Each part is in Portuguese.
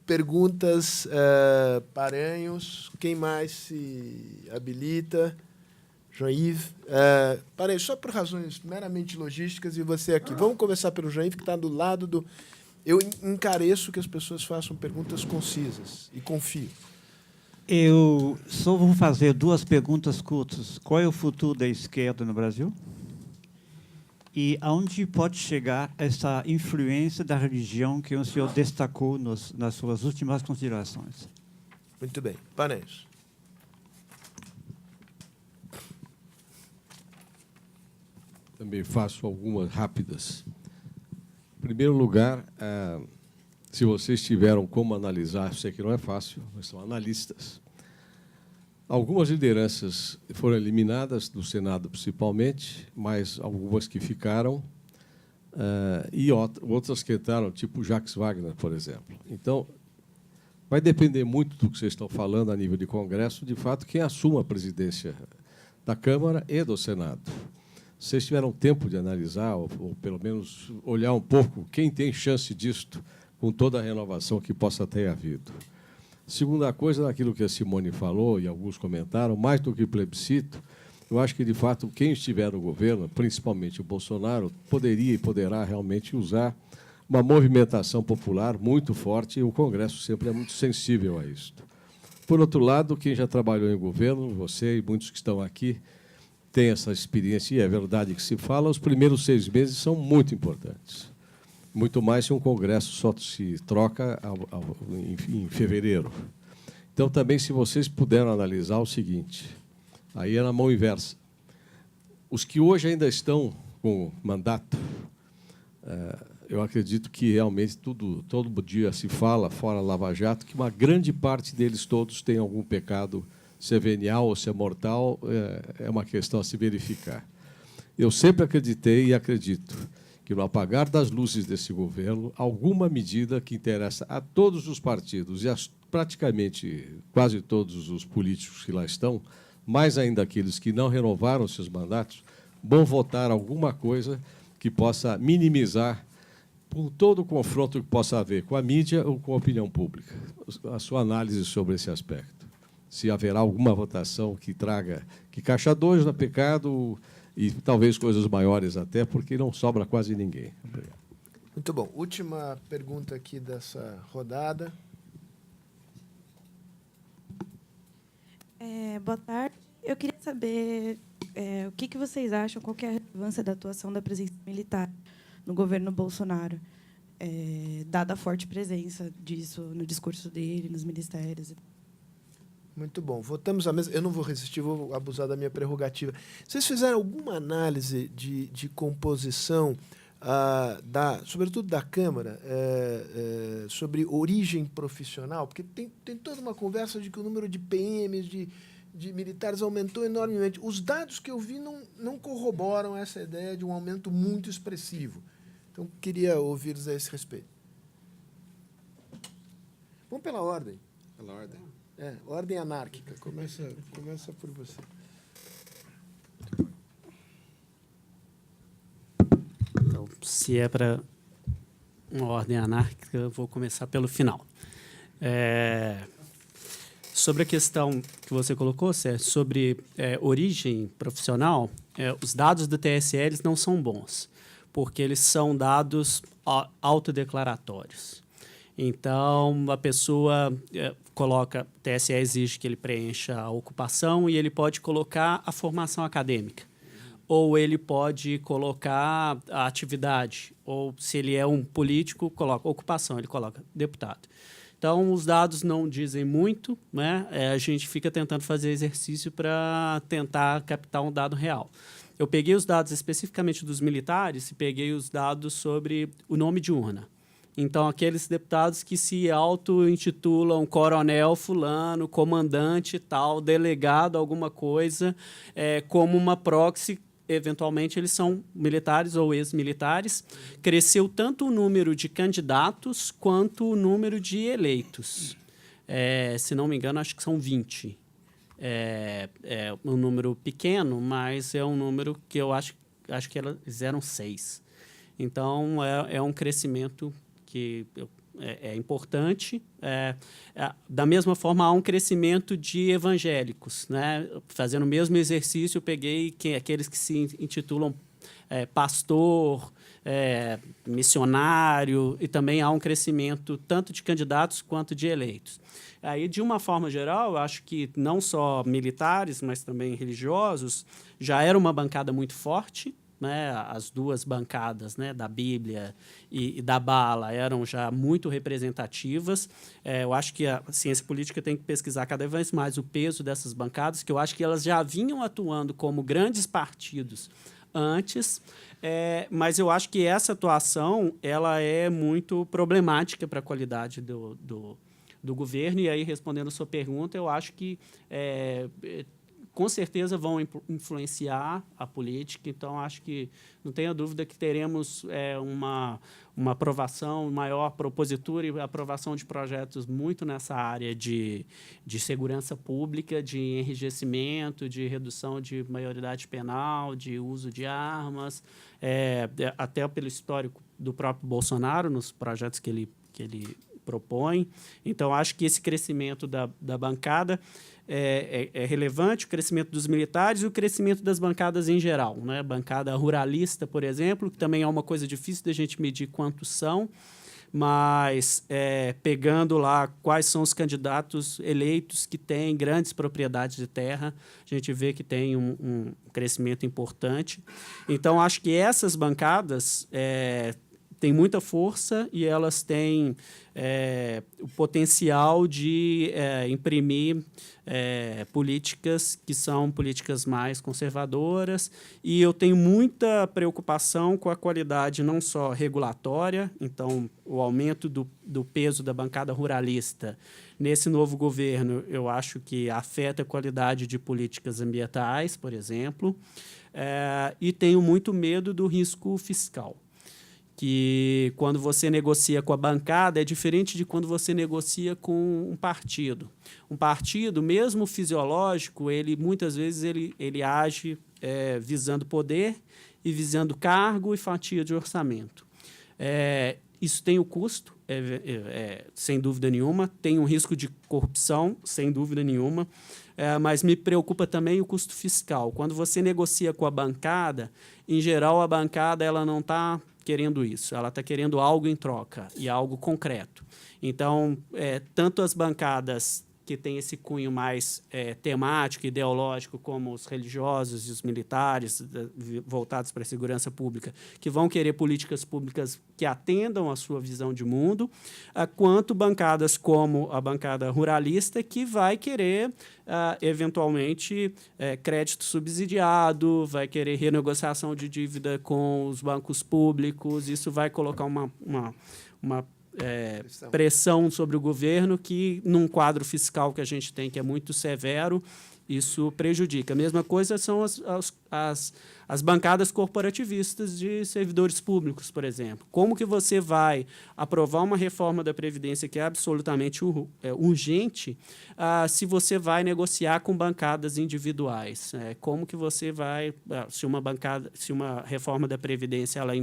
Perguntas, Paranhos. Quem mais se habilita? João-Yves. Paranhos, só por razões meramente logísticas, e você aqui. Vamos começar pelo João-Yves, que está do lado do... Eu encareço que as pessoas façam perguntas concisas, e confio. Eu só vou fazer duas perguntas curtas. Qual é o futuro da esquerda no Brasil? E aonde pode chegar essa influência da religião que o senhor destacou nas suas últimas considerações? Muito bem. Paranhos. Também faço algumas rápidas. Em primeiro lugar, se vocês tiveram como analisar, sei que não é fácil, mas são analistas. Algumas lideranças foram eliminadas, do Senado principalmente, mas algumas que ficaram, e outras que entraram, tipo Jacques Wagner, por exemplo. Então, vai depender muito do que vocês estão falando a nível de Congresso, de fato, quem assuma a presidência da Câmara e do Senado. Vocês tiveram tempo de analisar, ou pelo menos olhar um pouco, quem tem chance disto, com toda a renovação que possa ter havido. Segunda coisa, naquilo que a Simone falou, e alguns comentaram, mais do que plebiscito, eu acho que, de fato, quem estiver no governo, principalmente o Bolsonaro, poderia e poderá realmente usar uma movimentação popular muito forte, e o Congresso sempre é muito sensível a isso. Por outro lado, quem já trabalhou em governo, você e muitos que estão aqui, tem essa experiência, e é verdade que se fala, os primeiros 6 meses são muito importantes. Muito mais se um Congresso só se troca em fevereiro. Então, também, se vocês puderam analisar o seguinte, aí é na mão inversa. Os que hoje ainda estão com mandato, eu acredito que realmente todo dia se fala, fora Lava Jato, que uma grande parte deles todos tem algum pecado, se é venial ou se é mortal, é uma questão a se verificar. Eu sempre acreditei e acredito que, no apagar das luzes desse governo, alguma medida que interessa a todos os partidos e praticamente quase todos os políticos que lá estão, mais ainda aqueles que não renovaram seus mandatos, vão votar alguma coisa que possa minimizar por todo o confronto que possa haver com a mídia ou com a opinião pública. A sua análise sobre esse aspecto. Se haverá alguma votação que traga, que caixa dois no pecado e talvez coisas maiores até, porque não sobra quase ninguém. Obrigado. Muito bom. Última pergunta aqui dessa rodada. Boa tarde. Eu queria saber o que vocês acham, qual que é a relevância da atuação da presença militar no governo Bolsonaro, dada a forte presença disso no discurso dele, nos ministérios. Muito bom. Votamos a mesa. Eu não vou resistir, vou abusar da minha prerrogativa. Vocês fizeram alguma análise de composição, sobretudo da Câmara, sobre origem profissional? Porque tem toda uma conversa de que o número de PMs, de militares, aumentou enormemente. Os dados que eu vi não corroboram essa ideia de um aumento muito expressivo. Então, queria ouvir-vos a esse respeito. Vamos pela ordem. Pela ordem. Ordem anárquica. Começa por você. Então, se é para uma ordem anárquica, eu vou começar pelo final. Sobre a questão que você colocou, Sérgio, sobre origem profissional, os dados do TSE eles não são bons, porque eles são dados autodeclaratórios. Então, a pessoa coloca, o TSE exige que ele preencha a ocupação e ele pode colocar a formação acadêmica. Ou ele pode colocar a atividade. Ou, se ele é um político, coloca ocupação, ele coloca deputado. Então, os dados não dizem muito, né? A gente fica tentando fazer exercício para tentar captar um dado real. Eu peguei os dados especificamente dos militares e peguei os dados sobre o nome de urna. Então, aqueles deputados que se auto-intitulam coronel fulano, comandante tal, delegado alguma coisa, como uma proxy, eventualmente eles são militares ou ex-militares, cresceu tanto o número de candidatos quanto o número de eleitos. Se não me engano, acho que são 20. É um número pequeno, mas é um número que eu acho que eles eram 6. Então, é um crescimento que é importante. Da mesma forma, há um crescimento de evangélicos, né? Fazendo o mesmo exercício, eu peguei aqueles que se intitulam pastor, missionário, e também há um crescimento tanto de candidatos quanto de eleitos. Aí, de uma forma geral, eu acho que não só militares, mas também religiosos, já era uma bancada muito forte, né? As duas bancadas, né, da Bíblia e da Bala eram já muito representativas. Eu acho que a ciência política tem que pesquisar cada vez mais o peso dessas bancadas, que eu acho que elas já vinham atuando como grandes partidos antes, mas eu acho que essa atuação ela é muito problemática para a qualidade do governo. E aí, respondendo a sua pergunta, eu acho que com certeza vão influenciar a política. Então, acho que não tenha dúvida que teremos uma aprovação maior, propositura e aprovação de projetos muito nessa área de segurança pública, de enrijecimento, de redução de maioridade penal, de uso de armas, até pelo histórico do próprio Bolsonaro, nos projetos que ele propõe. Então, acho que esse crescimento da bancada é relevante, o crescimento dos militares e o crescimento das bancadas em geral, né? Bancada ruralista, por exemplo, que também é uma coisa difícil da gente medir quantos são, mas pegando lá quais são os candidatos eleitos que têm grandes propriedades de terra, a gente vê que tem um crescimento importante. Então, acho que essas bancadas têm muita força e elas têm o potencial de imprimir políticas que são políticas mais conservadoras, e eu tenho muita preocupação com a qualidade não só regulatória. Então, o aumento do peso da bancada ruralista nesse novo governo, eu acho que afeta a qualidade de políticas ambientais, por exemplo, e tenho muito medo do risco fiscal, que quando você negocia com a bancada é diferente de quando você negocia com um partido. Um partido, mesmo fisiológico, ele muitas vezes ele age visando poder e visando cargo e fatia de orçamento. Isso tem o custo, sem dúvida nenhuma, tem um risco de corrupção, sem dúvida nenhuma, mas me preocupa também o custo fiscal. Quando você negocia com a bancada, em geral, a bancada ela não está querendo isso, ela está querendo algo em troca e algo concreto. Então, tanto as bancadas que têm esse cunho mais temático, ideológico, como os religiosos e os militares voltados para a segurança pública, que vão querer políticas públicas que atendam à sua visão de mundo, quanto bancadas como a bancada ruralista, que vai querer, eventualmente, crédito subsidiado, vai querer renegociação de dívida com os bancos públicos. Isso vai colocar uma pressão sobre o governo que, num quadro fiscal que a gente tem, que é muito severo, isso prejudica. A mesma coisa são as bancadas corporativistas de servidores públicos, por exemplo. Como que você vai aprovar uma reforma da Previdência que é absolutamente urgente se você vai negociar com bancadas individuais? Como que você vai... Se uma reforma da Previdência ela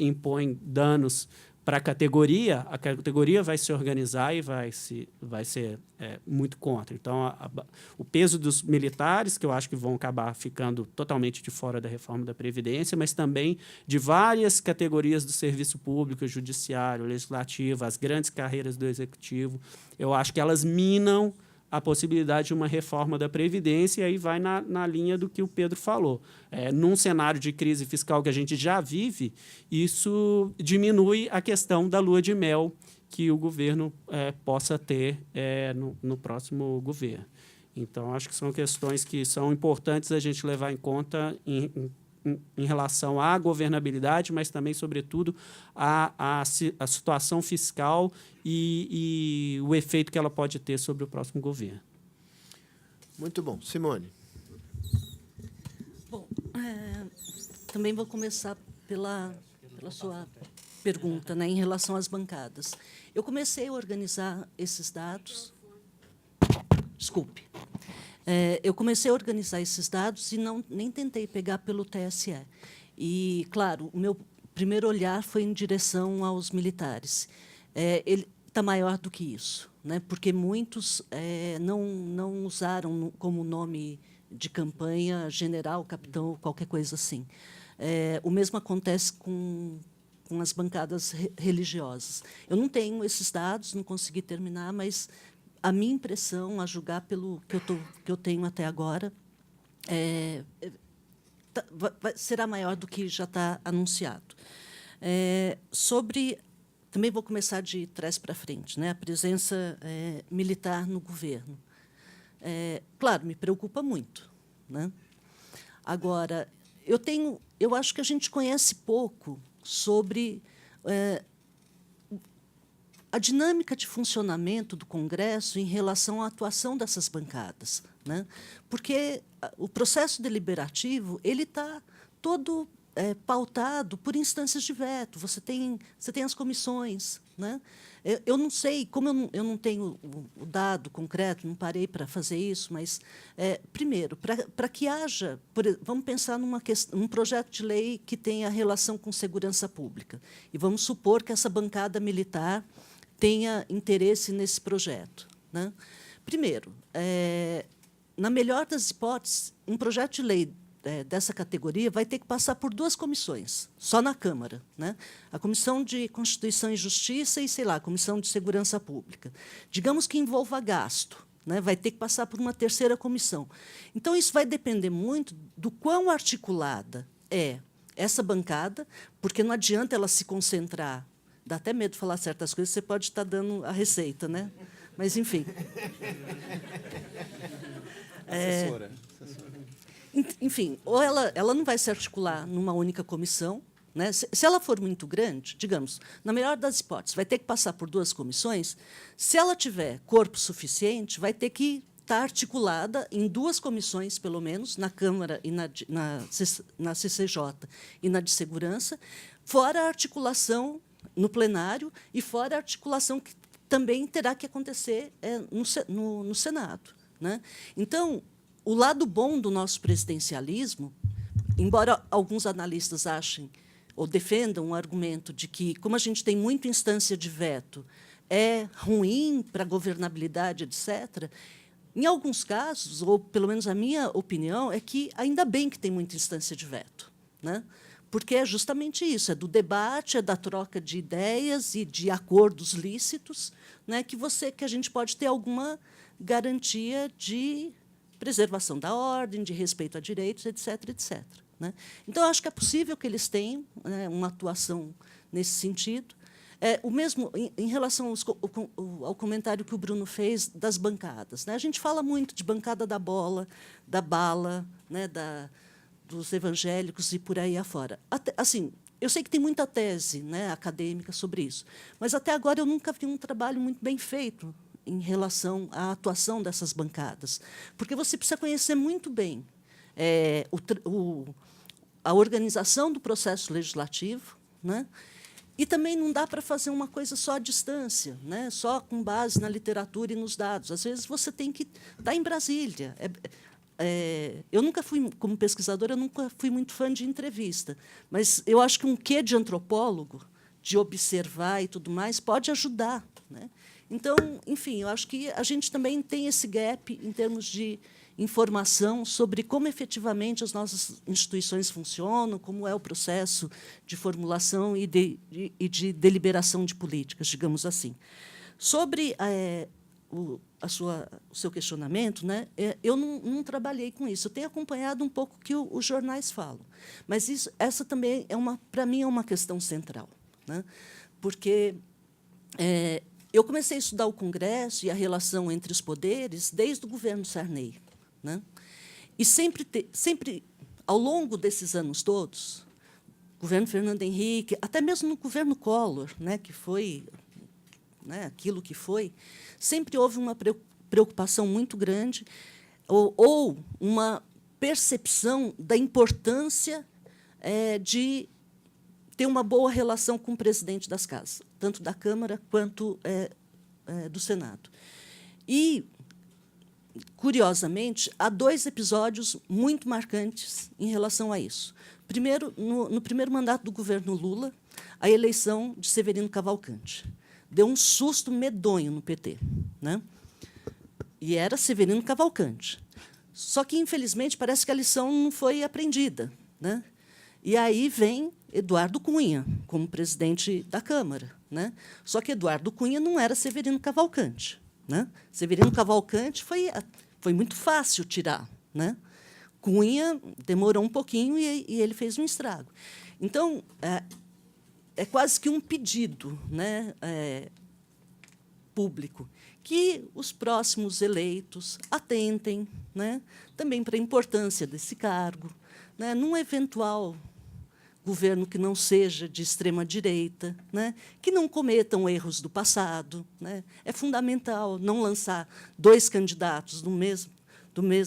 impõe danos para a categoria vai se organizar e vai ser muito contra. Então, o peso dos militares, que eu acho que vão acabar ficando totalmente de fora da reforma da Previdência, mas também de várias categorias do serviço público, judiciário, legislativo, as grandes carreiras do executivo, eu acho que elas minam a possibilidade de uma reforma da Previdência, e aí vai na linha do que o Pedro falou. Num cenário de crise fiscal que a gente já vive, isso diminui a questão da lua de mel que o governo possa ter no próximo governo. Então, acho que são questões que são importantes a gente levar em conta em relação à governabilidade, mas também, sobretudo, à situação fiscal e o efeito que ela pode ter sobre o próximo governo. Muito bom. Simone. Bom, também vou começar pela sua pergunta, né, em relação às bancadas. Eu comecei a organizar esses dados... Desculpe. Eu comecei a organizar esses dados e nem tentei pegar pelo TSE. E, claro, o meu primeiro olhar foi em direção aos militares. ele está maior do que isso, né? Porque muitos não usaram como nome de campanha general, capitão, qualquer coisa assim. O mesmo acontece com as bancadas religiosas. Eu não tenho esses dados, não consegui terminar, mas a minha impressão, a julgar pelo que eu tenho até agora, será maior do que já está anunciado. Também vou começar de trás para frente, né? A presença militar no governo. Claro, me preocupa muito, né? Agora, eu acho que a gente conhece pouco sobre a dinâmica de funcionamento do Congresso em relação à atuação dessas bancadas, né? Porque o processo deliberativo ele está todo pautado por instâncias de veto. Você tem as comissões, né? Eu não sei, como eu não tenho o dado concreto, não parei para fazer isso, mas, primeiro, para que haja... Vamos pensar num projeto de lei que tenha relação com segurança pública, e vamos supor que essa bancada militar tenha interesse nesse projeto, né? Primeiro, na melhor das hipóteses, um projeto de lei dessa categoria vai ter que passar por 2 comissões, só na Câmara, né? A Comissão de Constituição e Justiça e, sei lá, a Comissão de Segurança Pública. Digamos que envolva gasto, né? Vai ter que passar por uma 3ª comissão. Então, isso vai depender muito do quão articulada é essa bancada, porque não adianta ela se concentrar. Dá até medo de falar certas coisas, você pode estar dando a receita, né? Mas, enfim. Assessora. Enfim, ou ela não vai se articular numa única comissão, né? Se ela for muito grande, digamos, na melhor das hipóteses, vai ter que passar por 2 comissões. Se ela tiver corpo suficiente, vai ter que estar articulada em 2 comissões, pelo menos, na Câmara e na CCJ e na de Segurança, fora a articulação no plenário e fora a articulação que também terá que acontecer no Senado, né? Então, o lado bom do nosso presidencialismo, embora alguns analistas achem ou defendam um argumento de que, como a gente tem muita instância de veto, é ruim para a governabilidade, etc., em alguns casos, ou pelo menos a minha opinião, é que ainda bem que tem muita instância de veto, né? Porque é justamente isso, é do debate, é da troca de ideias e de acordos lícitos, né, que a gente pode ter alguma garantia de preservação da ordem, de respeito a direitos, etc., etc., né? Então, eu acho que é possível que eles tenham, né, uma atuação nesse sentido. O mesmo em relação ao comentário que o Bruno fez das bancadas, né? A gente fala muito de bancada da bola, da bala, né, dos evangélicos e por aí afora. Assim, eu sei que tem muita tese, né, acadêmica sobre isso, mas até agora eu nunca vi um trabalho muito bem feito em relação à atuação dessas bancadas, porque você precisa conhecer muito bem a organização do processo legislativo, né? E também não dá para fazer uma coisa só à distância, né? Só com base na literatura e nos dados. Às vezes você tem que estar em Brasília. Eu nunca fui, como pesquisadora, eu nunca fui muito fã de entrevista, mas eu acho que um quê de antropólogo, de observar e tudo mais, pode ajudar, né? Então, enfim, eu acho que a gente também tem esse gap em termos de informação sobre como efetivamente as nossas instituições funcionam, como é o processo de formulação e de deliberação de políticas, digamos assim. Sobre o seu questionamento, né, eu não trabalhei com isso. Eu tenho acompanhado um pouco o que os jornais falam, mas essa também, para mim, é uma questão central, né, porque eu comecei a estudar o Congresso e a relação entre os poderes desde o governo Sarney, né? E sempre, ao longo desses anos todos, governo Fernando Henrique, até mesmo no governo Collor, né, que foi, né, aquilo que foi, sempre houve uma preocupação muito grande ou uma percepção da importância de ter uma boa relação com o presidente das casas, tanto da Câmara quanto do Senado. E, curiosamente, há 2 episódios muito marcantes em relação a isso. Primeiro, no primeiro mandato do governo Lula, a eleição de Severino Cavalcante. deu um susto medonho no PT, né? E era Severino Cavalcante. Só que, infelizmente, parece que a lição não foi aprendida, né? E aí vem Eduardo Cunha como presidente da Câmara, né? Só que Eduardo Cunha não era Severino Cavalcante, né? Severino Cavalcante foi muito fácil tirar, né? Cunha demorou um pouquinho e ele fez um estrago. Então, é quase que um pedido, né, público, que os próximos eleitos atentem, né, também para a importância desse cargo, né, num eventual governo que não seja de extrema-direita, né, que não cometam erros do passado. Né. É fundamental não lançar 2 candidatos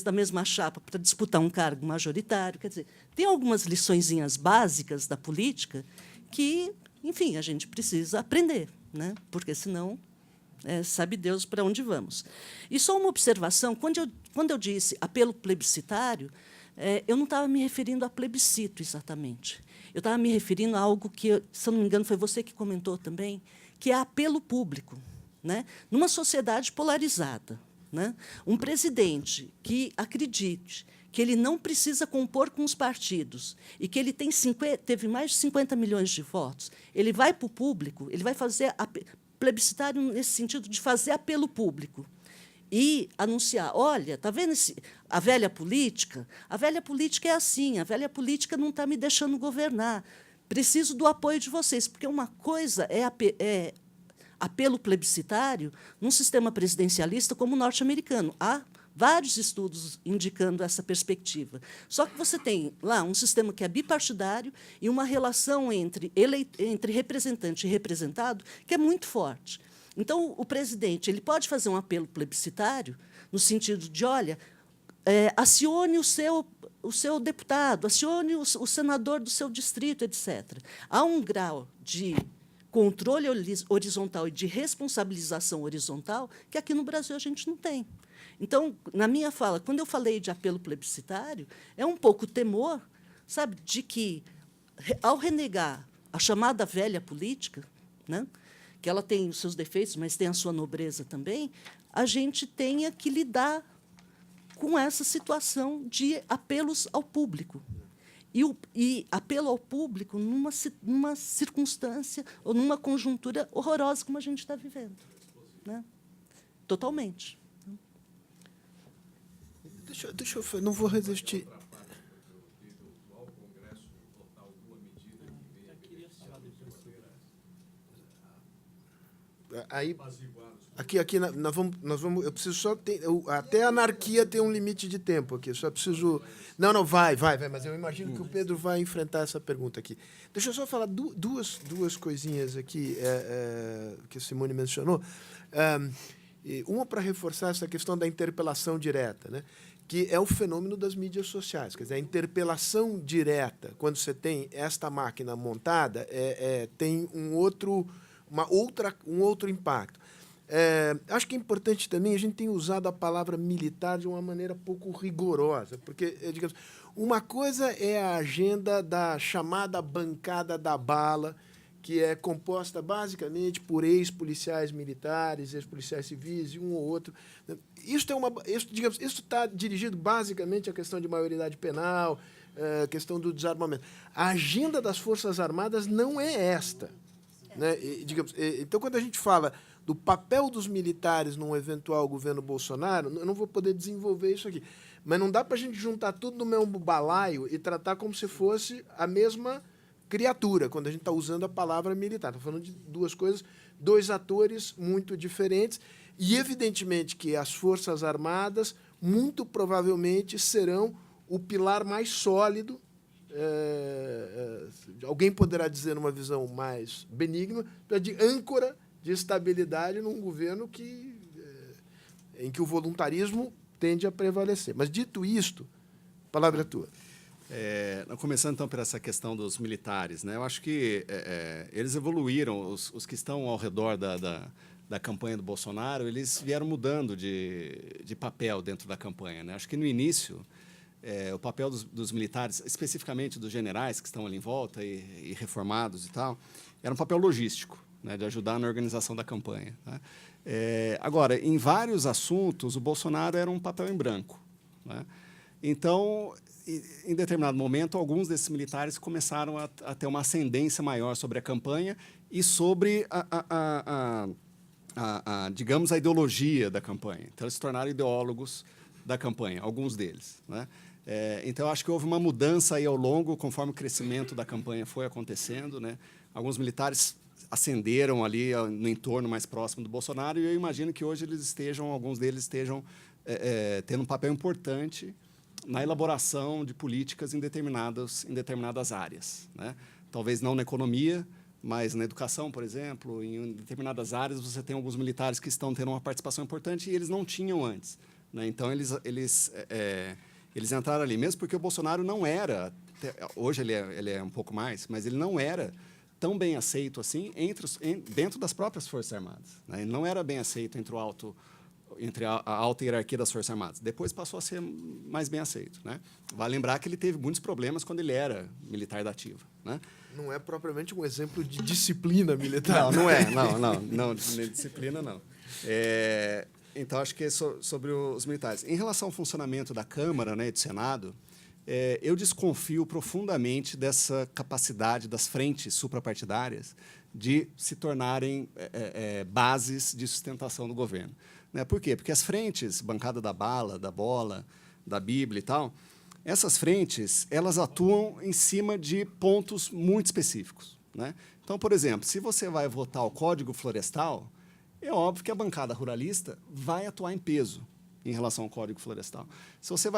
da mesma chapa para disputar um cargo majoritário. Quer dizer, tem algumas liçõezinhas básicas da política que, enfim, a gente precisa aprender, né, porque, senão, sabe Deus para onde vamos. E só uma observação, quando eu disse apelo plebiscitário, eu não estava me referindo a plebiscito exatamente. Eu estava me referindo a algo que, se eu não me engano, foi você que comentou também, que é apelo público, né? Numa sociedade polarizada, né? Um presidente que acredite que ele não precisa compor com os partidos e que ele teve mais de 50 milhões de votos, ele vai para o público, ele vai fazer plebiscitário nesse sentido de fazer apelo público e anunciar, olha, está vendo a velha política? A velha política é assim, a velha política não está me deixando governar. Preciso do apoio de vocês, porque uma coisa é apelo plebiscitário num sistema presidencialista como o norte-americano. Há vários estudos indicando essa perspectiva. Só que você tem lá um sistema que é bipartidário e uma relação entre representante e representado que é muito forte. Então, o presidente ele pode fazer um apelo plebiscitário no sentido de, olha, acione o seu deputado, acione o senador do seu distrito, etc. Há um grau de controle horizontal e de responsabilização horizontal que aqui no Brasil a gente não tem. Então, na minha fala, quando eu falei de apelo plebiscitário, é um pouco o temor, sabe, de que, ao renegar a chamada velha política, né, que ela tem os seus defeitos, mas tem a sua nobreza também, a gente tenha que lidar com essa situação de apelos ao público. E apelo ao público numa circunstância ou numa conjuntura horrorosa como a gente está vivendo. Né? Totalmente. Deixa eu... Não vou resistir. Aí, aqui nós vamos, eu preciso só até a anarquia tem um limite de tempo aqui. Eu só preciso. Não, vai, mas eu imagino que o Pedro vai enfrentar essa pergunta aqui. Deixa eu só falar duas coisinhas aqui que a Simone mencionou. Uma para reforçar essa questão da interpelação direta, né? Que é o fenômeno das mídias sociais. Quer dizer, a interpelação direta, quando você tem esta máquina montada, tem um outro impacto. Acho que é importante também, a gente tem usado a palavra militar de uma maneira pouco rigorosa, porque, digamos, uma coisa é a agenda da chamada bancada da bala, que é composta basicamente por ex-policiais militares, ex-policiais civis e um ou outro. Isso está dirigido basicamente à questão de maioridade penal, questão do desarmamento. A agenda das Forças Armadas não é esta. Né? Então, quando a gente fala do papel dos militares num eventual governo Bolsonaro, eu não vou poder desenvolver isso aqui. Mas não dá para a gente juntar tudo no mesmo balaio e tratar como se fosse a mesma criatura, quando a gente está usando a palavra militar. Estou falando de duas coisas, dois atores muito diferentes, e, evidentemente, que as Forças Armadas, muito provavelmente, serão o pilar mais sólido. Alguém poderá dizer, numa visão mais benigna, de âncora de estabilidade num governo em que o voluntarismo tende a prevalecer. Mas, dito isto, a palavra é tua. Começando, então, por essa questão dos militares, né? Eu acho que eles evoluíram, os que estão ao redor da campanha do Bolsonaro, eles vieram mudando de papel dentro da campanha, né? Acho que, no início, o papel dos militares, especificamente dos generais que estão ali em volta e reformados e tal, era um papel logístico. né, de ajudar na organização da campanha. Né? Agora, em vários assuntos, o Bolsonaro era um papel em branco. Né? Então, em determinado momento, alguns desses militares começaram a ter uma ascendência maior sobre a campanha e sobre, digamos, a ideologia da campanha. Então, eles se tornaram ideólogos da campanha, alguns deles. Né? Então, acho que houve uma mudança aí ao longo, conforme o crescimento da campanha foi acontecendo. Né? Alguns militares ascenderam ali no entorno mais próximo do Bolsonaro e eu imagino que hoje alguns deles estejam tendo um papel importante na elaboração de políticas em determinadas áreas. Né? Talvez não na economia, mas na educação, por exemplo, em determinadas áreas você tem alguns militares que estão tendo uma participação importante e eles não tinham antes. Né? Então, eles entraram ali, mesmo porque o Bolsonaro não era, hoje ele é um pouco mais, mas ele não era tão bem aceito assim dentro das próprias Forças Armadas. Né? Ele não era bem aceito entre a alta hierarquia das Forças Armadas. Depois passou a ser mais bem aceito. Né? Vale lembrar que ele teve muitos problemas quando ele era militar da ativa. Né? Não é propriamente um exemplo de disciplina militar. Não é. Não, disciplina não. Então, acho que é sobre os militares. Em relação ao funcionamento da Câmara, né, e do Senado, eu desconfio profundamente dessa capacidade das frentes suprapartidárias de se tornarem bases de sustentação do governo. Né? Por quê? Porque as frentes, bancada da bala, da bola, da Bíblia e tal, essas frentes elas atuam em cima de pontos muito específicos. Né? Então, por exemplo, se você vai votar o Código Florestal, é óbvio que a bancada ruralista vai atuar em peso em relação ao Código Florestal. Se você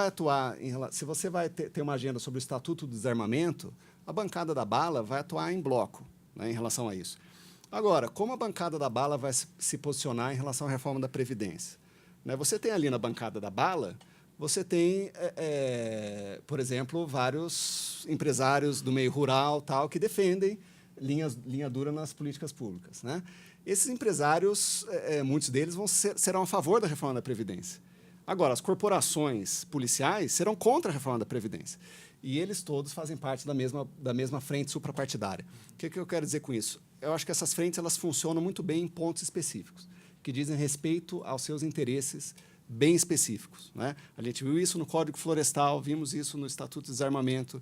vai ter uma agenda sobre o Estatuto do Desarmamento, a bancada da bala vai atuar em bloco, né, em relação a isso. Agora, como a bancada da bala vai se posicionar em relação à reforma da Previdência? Né, você tem ali na bancada da bala, você tem, por exemplo, vários empresários do meio rural tal, que defendem linha dura nas políticas públicas. Né? Esses empresários, muitos deles serão a favor da reforma da Previdência. Agora, as corporações policiais serão contra a reforma da Previdência. E eles todos fazem parte da mesma frente suprapartidária. O que eu quero dizer com isso? Eu acho que essas frentes elas funcionam muito bem em pontos específicos, que dizem respeito aos seus interesses bem específicos. Né? A gente viu isso no Código Florestal, vimos isso no Estatuto de Desarmamento,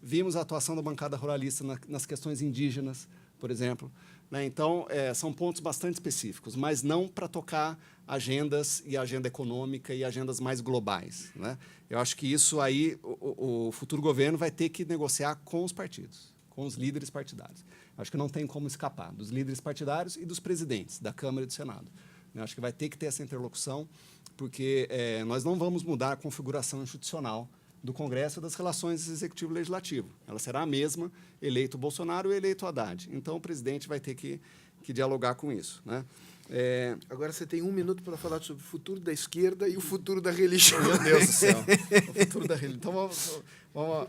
vimos a atuação da bancada ruralista nas questões indígenas, por exemplo. Né? Então, são pontos bastante específicos, mas não para tocar agendas e agenda econômica e agendas mais globais. Né? Eu acho que isso aí, o futuro governo vai ter que negociar com os partidos, com os líderes partidários. Eu acho que não tem como escapar dos líderes partidários e dos presidentes da Câmara e do Senado. Eu acho que vai ter que ter essa interlocução, porque nós não vamos mudar a configuração institucional do Congresso e das relações executivo-legislativo. Ela será a mesma, eleito Bolsonaro e eleito Haddad. Então, o presidente vai ter que dialogar com isso. Né? Agora você tem 1 minuto para falar sobre o futuro da esquerda e o futuro da religião. Meu Deus do céu. O futuro da religião. Então, vamos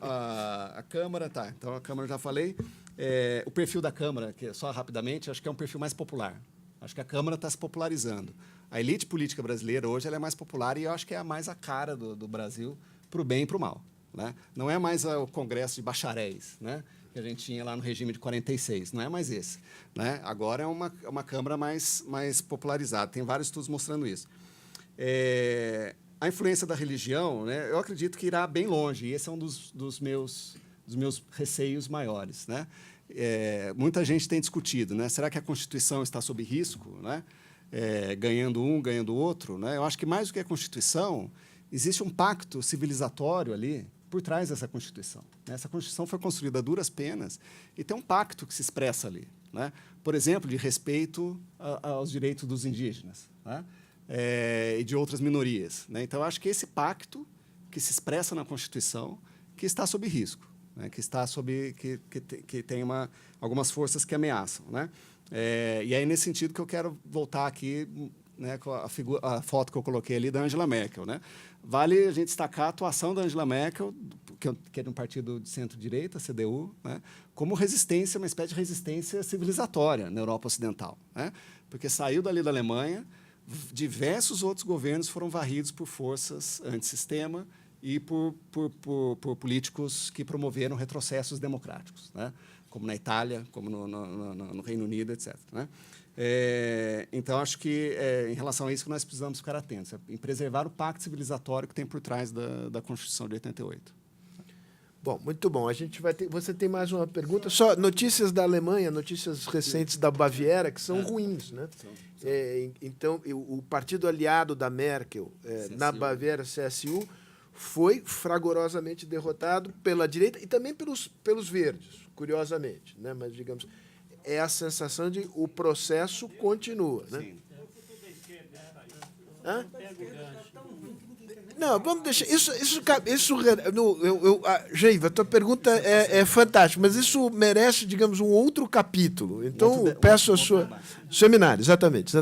a Câmara, tá. Então, a Câmara já falei. O perfil da Câmara, que só rapidamente, acho que é um perfil mais popular. Acho que a Câmara está se popularizando. A elite política brasileira hoje ela é mais popular e eu acho que é mais a cara do Brasil para o bem e para o mal. Né? Não é mais o Congresso de bacharéis, né? Que a gente tinha lá no regime de 46, não é mais esse. Né? Agora é uma Câmara mais popularizada, tem vários estudos mostrando isso. A influência da religião, né, eu acredito que irá bem longe, e esse é um dos meus receios maiores. Né? Muita gente tem discutido, né? Será que a Constituição está sob risco? Né? Ganhando um, ganhando o outro? Né? Eu acho que mais do que a Constituição, existe um pacto civilizatório ali por trás dessa Constituição. Essa Constituição foi construída a duras penas e tem um pacto que se expressa ali. Né? Por exemplo, de respeito aos direitos dos indígenas, né? E de outras minorias. Né? Então, eu acho que esse pacto que se expressa na Constituição que está sob risco, né? que tem algumas forças que ameaçam. Né? E é nesse sentido que eu quero voltar aqui, né, com a foto que eu coloquei ali da Angela Merkel. Né? Vale a gente destacar a atuação da Angela Merkel, que é de um partido de centro-direita, CDU, né, como resistência, uma espécie de resistência civilizatória na Europa Ocidental. Né? Porque saiu dali da Alemanha, diversos outros governos foram varridos por forças antissistema e por políticos que promoveram retrocessos democráticos, né? Como na Itália, como no Reino Unido, etc., né? Então, acho que, em relação a isso, que nós precisamos ficar atentos, em preservar o pacto civilizatório que tem por trás da Constituição de 88. Bom, muito bom. A gente vai ter. Você tem mais uma pergunta? Só notícias da Alemanha, notícias recentes da Baviera, que são ruins, né? Então, o partido aliado da Merkel na Baviera, CSU, foi fragorosamente derrotado pela direita e também pelos verdes, curiosamente, né? Mas, digamos, é a sensação de o processo continua, né? Sim. Hã? Não, vamos deixar. Geiva, a tua pergunta é fantástica, mas isso merece, digamos, um outro capítulo. Então, peço a sua. Seminário, exatamente.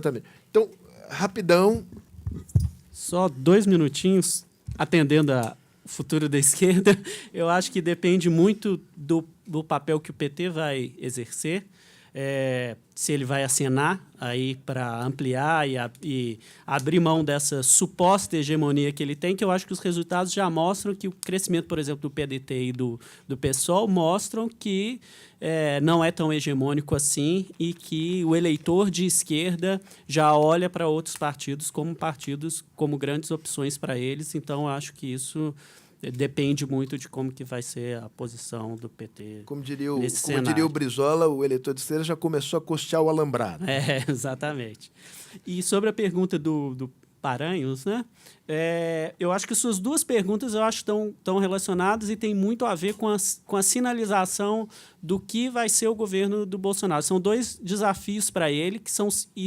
Então, rapidão. Só 2 minutinhos, atendendo ao futuro da esquerda. Eu acho que depende muito do papel que o PT vai exercer. Se ele vai acenar aí para ampliar e abrir mão dessa suposta hegemonia que ele tem, que eu acho que os resultados já mostram que o crescimento, por exemplo, do PDT e do PSOL mostram que não é tão hegemônico assim e que o eleitor de esquerda já olha para outros partidos como grandes opções para eles. Então, eu acho que isso depende muito de como que vai ser a posição do PT. Como diria o Brizola, o eleitor de esquerda já começou a costear o alambrado. Exatamente. E sobre a pergunta do Paranhos, né? Eu acho que suas duas perguntas eu acho tão relacionadas e tem muito a ver com a sinalização do que vai ser o governo do Bolsonaro. São 2 desafios para ele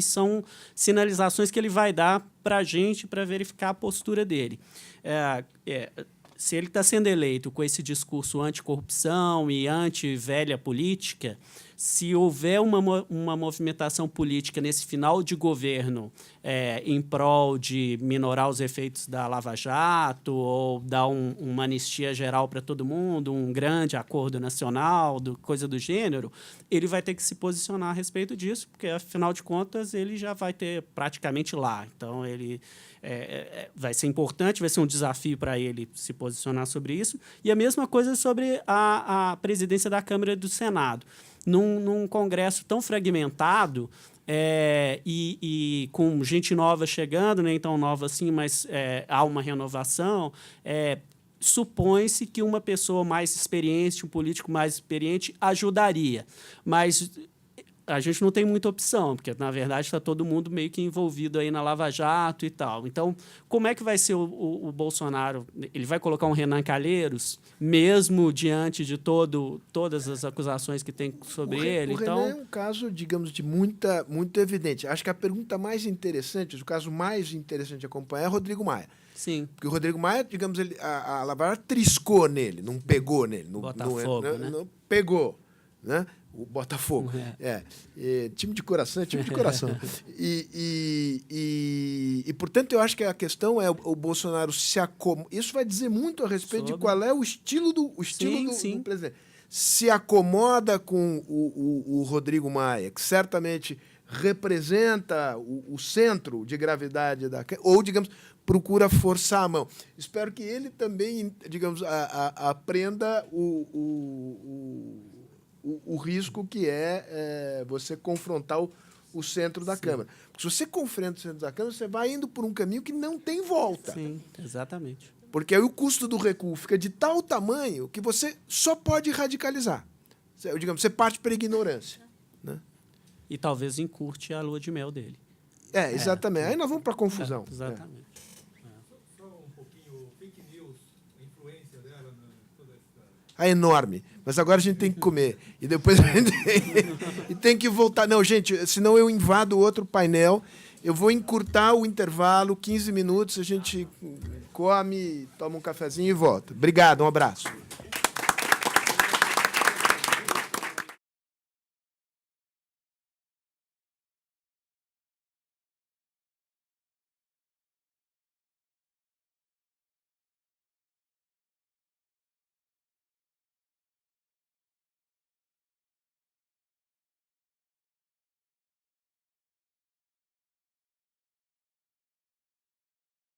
são sinalizações que ele vai dar para a gente para verificar a postura dele. Se ele está sendo eleito com esse discurso anticorrupção e anti-velha política, se houver uma movimentação política nesse final de governo em prol de minorar os efeitos da Lava Jato ou dar uma anistia geral para todo mundo, um grande acordo nacional, coisa do gênero, ele vai ter que se posicionar a respeito disso, porque, afinal de contas, ele já vai ter praticamente lá. Então, ele vai ser importante, vai ser um desafio para ele se posicionar sobre isso. E a mesma coisa sobre a presidência da Câmara e do Senado. Num Congresso tão fragmentado e com gente nova chegando, nem tão nova assim, mas há uma renovação, supõe-se que uma pessoa mais experiente, um político mais experiente, ajudaria. Mas a gente não tem muita opção, porque, na verdade, está todo mundo meio que envolvido aí na Lava Jato e tal. Então, como é que vai ser o Bolsonaro? Ele vai colocar um Renan Calheiros, mesmo diante de todas as acusações que tem sobre ele? O Renan é um caso, digamos, de muito evidente. Acho que a pergunta mais interessante, o caso mais interessante de acompanhar é Rodrigo Maia. Sim. Porque o Rodrigo Maia, digamos, a Lava Jato triscou nele, não pegou nele. Botafogo, né? Não pegou, né? O Botafogo. Time de coração é time de coração. Portanto, eu acho que a questão é o Bolsonaro se acomoda. Isso vai dizer muito a respeito de qual é o estilo do presidente. Se acomoda com o Rodrigo Maia, que certamente representa o centro de gravidade ou, digamos, procura forçar a mão. Espero que ele também, digamos, aprenda o risco que é você confrontar o centro da Câmara. Porque se você confronta o centro da Câmara, você vai indo por um caminho que não tem volta. Sim, exatamente. Porque aí o custo do recuo fica de tal tamanho que você só pode radicalizar. Você parte para a ignorância. Né? E talvez encurte a lua de mel dele. Exatamente. Aí nós vamos para a confusão. Exatamente. Só um pouquinho, fake news, a influência dela toda essa... Enorme. Mas agora a gente tem que comer. E depois a gente tem que voltar. Não, gente, senão eu invado outro painel. Eu vou encurtar o intervalo, 15 minutos, a gente come, toma um cafezinho e volta. Obrigado, um abraço.